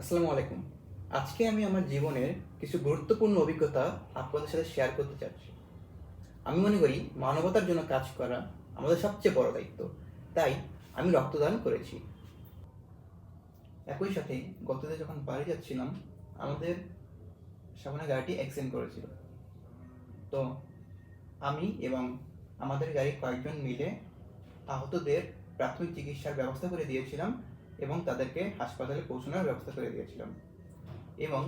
আসসালামু আলাইকুম। আজকে আমি আমার জীবনের কিছু গুরুত্বপূর্ণ অভিজ্ঞতা আপনাদের সাথে শেয়ার করতে চাচ্ছি। আমি মনে করি মানবতার জন্য কাজ করা আমাদের সবচেয়ে বড় দায়িত্ব। তাই আমি রক্তদান করেছি। একই সাথে গতকাল যখন বাড়ি যাচ্ছিলাম, আমাদের সামনে গাড়িটি অ্যাক্সিডেন্ট করেছিল। তো আমি এবং আমাদের গাড়ির কয়েকজন মিলে আহতদের প্রাথমিক চিকিৎসার ব্যবস্থা করে দিয়েছিলাম এবং তাদেরকে হাসপাতালে পৌঁছানোর ব্যবস্থা করে দিয়েছিলাম। এবং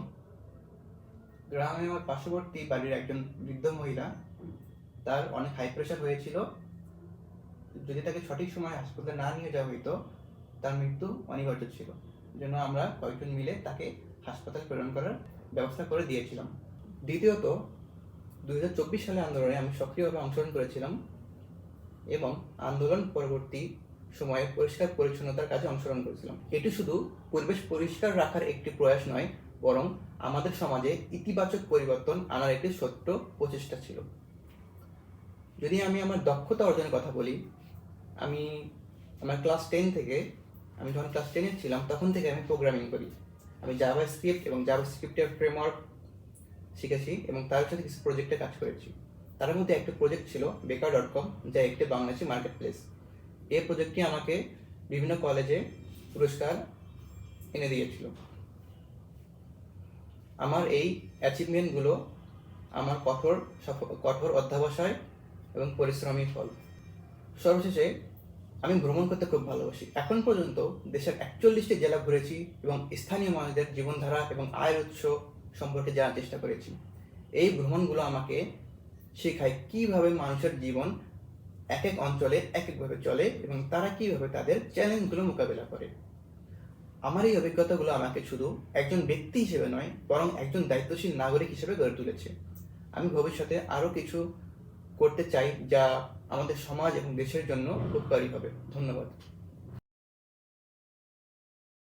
গ্রামে আমার পার্শ্ববর্তী বাড়ির একজন বৃদ্ধ মহিলা, তার অনেক হাই প্রেশার হয়েছিল। যদি তাকে সঠিক সময়ে হাসপাতালে না নিয়ে যাওয়া হইতো, তার মৃত্যু অনিবার্য ছিল। জন্য আমরা কয়েকজন মিলে তাকে হাসপাতাল প্রেরণ করার ব্যবস্থা করে দিয়েছিলাম। দ্বিতীয়ত, 2024 সালে আন্দোলনে আমি সক্রিয়ভাবে অংশগ্রহণ করেছিলাম এবং আন্দোলন পরবর্তী সময়ে পরিষ্কার পরিচ্ছন্নতার কাজে অংশগ্রহণ করেছিলাম। এটি শুধু পরিবেশ পরিষ্কার রাখার একটি প্রয়াস নয়, বরং আমাদের সমাজে ইতিবাচক পরিবর্তন আনার একটি ছোট্ট প্রচেষ্টা ছিল। যদি আমি আমার দক্ষতা অর্জনের কথা বলি, আমি আমার ক্লাস 10 থেকে, আমি যখন ক্লাস 10-এ ছিলাম তখন থেকে আমি প্রোগ্রামিং করি। আমি জাভাস্ক্রিপ্ট এবং জাভাস্ক্রিপ্টের ফ্রেমওয়ার্ক শিখেছি এবং তার সাথে কিছু প্রজেক্টে কাজ করেছি। তার মধ্যে একটা প্রজেক্ট ছিল বেকার.com, যা একটি বাংলাদেশি মার্কেট প্লেস। এই প্রজেক্টটি আমাকে বিভিন্ন কলেজে পুরস্কার এনে দিয়েছিল। আমার এই অ্যাচিভমেন্টগুলো আমার কঠোর অধ্যবসায় এবং পরিশ্রমী ফল। সর্বশেষে, আমি ভ্রমণ করতে খুব ভালোবাসি। এখন পর্যন্ত দেশের 41টি জেলা ঘুরেছি এবং স্থানীয় মানুষদের জীবনধারা এবং আয়ের উৎস সম্পর্কে জানার চেষ্টা করেছি। এই ভ্রমণগুলো আমাকে শেখায় কীভাবে মানুষের জীবন এক এক অঞ্চলে এক একভাবে চলে এবং তারা কীভাবে তাদের চ্যালেঞ্জগুলো মোকাবেলা করে। আমার এই অভিজ্ঞতাগুলো আমাকে শুধু একজন ব্যক্তি হিসেবে নয়, বরং একজন দায়িত্বশীল নাগরিক হিসেবে গড়ে তুলেছে। আমি ভবিষ্যতে আরও কিছু করতে চাই যা আমাদের সমাজ এবং দেশের জন্য উপকারী হবে। ধন্যবাদ।